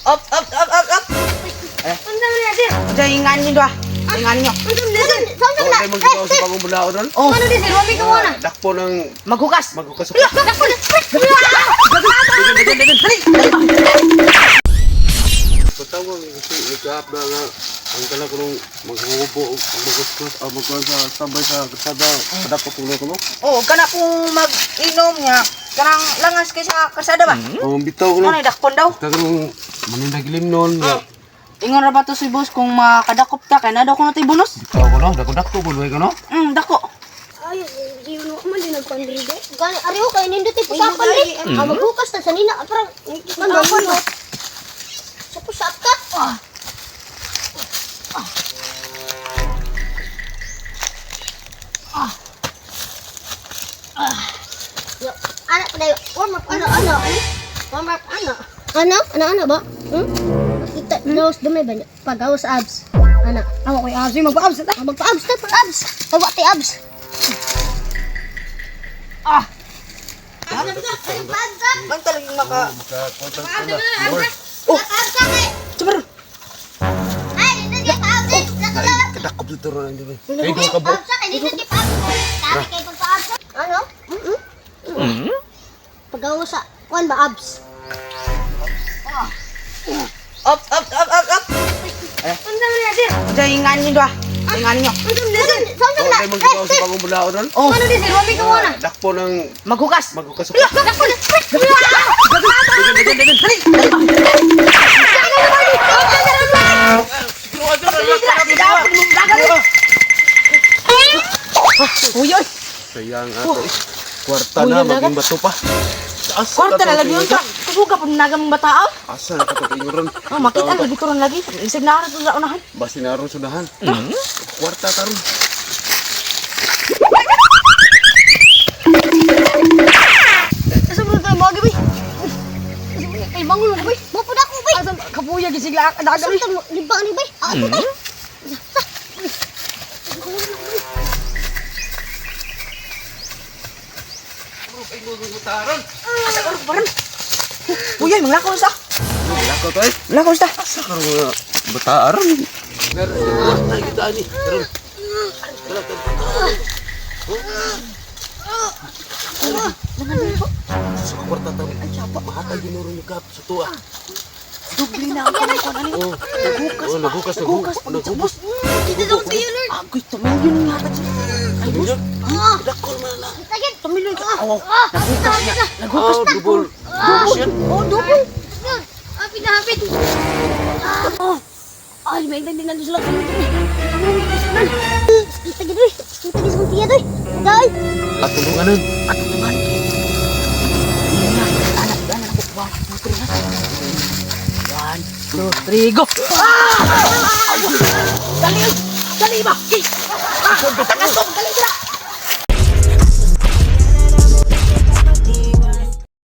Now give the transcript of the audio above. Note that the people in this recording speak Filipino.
Up, up, up, up, up. Unsa man na sir? Jaingan niyo doa. Jaingan niyo. Unsa man sir? Unsa Oh, man? ay magkakaw sa bagong bulao doon. Oh, Ano di sir? Wami ka muna. Dakpo ng maghukas. magkukasok. Patawag kasi ikaap na nga ang kala ko nung maghubo magkuskus magkuhan sa sabay sa kasada kadakpo ko no. Oh, kana pong mag-inom nga. Kanang langas kay sa kasada ba? Oh, bitaw ko no. Ano dakpon daw? Tagang manindagilim noon nga. Ingon ra ba to si boss kung makadakop ta kay na daw ko na tay bonus? Bitaw ko no, dakpo bulway ko no. Dako. Ay, di mo man din nagpandride. Gani ari ko kay nindot ipusapan ri. Magbukas ta sanina parang mandapan. Sa pusap ka. Yo, anak pa dayo. Warm up ano. Warm up ano. Ano ba? Kita nose dumay ba niya? Pagawas abs. Ana. Ako koy abs, magpa-abs ta. Magpa-abs ta, pag-abs. Tawa ti abs. Ah, Pag-abs. man talagang maka Makakontak ko na. Super. Ay, dito di pa-abs. Ay, kadakop dito ron hindi. Ay, do ka bo. Dito di pa-abs. Tama kay pag-abs. Ano? Pagawas sa kuan ba abs? Up, up, up, up, up. Unsa man na sir? Jaingan niyo doa. Jaingan niyo. Unsa Oh, na? ay magkakaw sa bagong bulao doon. Oh, Ano di sir? Wami ka muna. Dakpo ng maghukas. magkukasok. Uy, oy. Sayang ato eh. Kwarta na, maging bato pa. Asa Kwarta na lagi yun ka ka. Kusuga pa nagamang batao. Asa na katatinguran. Oh, makita lagi ko ron lagi. Isig na rin sa unahan. Basi na ron sudahan. Kwarta ta ron. Asa mo tayo mga gabi? Ay, bangun mo, boy. Mapud ako bay. Asa kapuya gisigla dagat. Sultan mo libang ni bay. Ako tay. Asa ka ron? Uy, ay, manglakaw sa. Lakaw to eh. Manglakaw sa. Asa ka ron bataaran. Meron na kita ni. Karon. Sa kwarta ta. Ay, siapa mahatay ginuro ni kap sa tuwa. Dubli na ako ng kuwan. Oh, nagukas. Nagukas. Dito daw tayo Lord. Agoy, tumilyon nga ka dyan. Ay, boss. Dakol man na. Sagit. Tumilyon ka. Awaw, Nagukas nagukas. Ah, dubol. Dubol yan. Oh, double. Hapit na hapit. Ay, may hindi na sila kayo. Kita gitu. Kita gitu sama dia tuh. Dai. At tulunganan. At naman. Hindi na. Anak ako. Wow, motor na. 1, 2, 3, go! Dali! Dali ba? Takas to! Dali sila!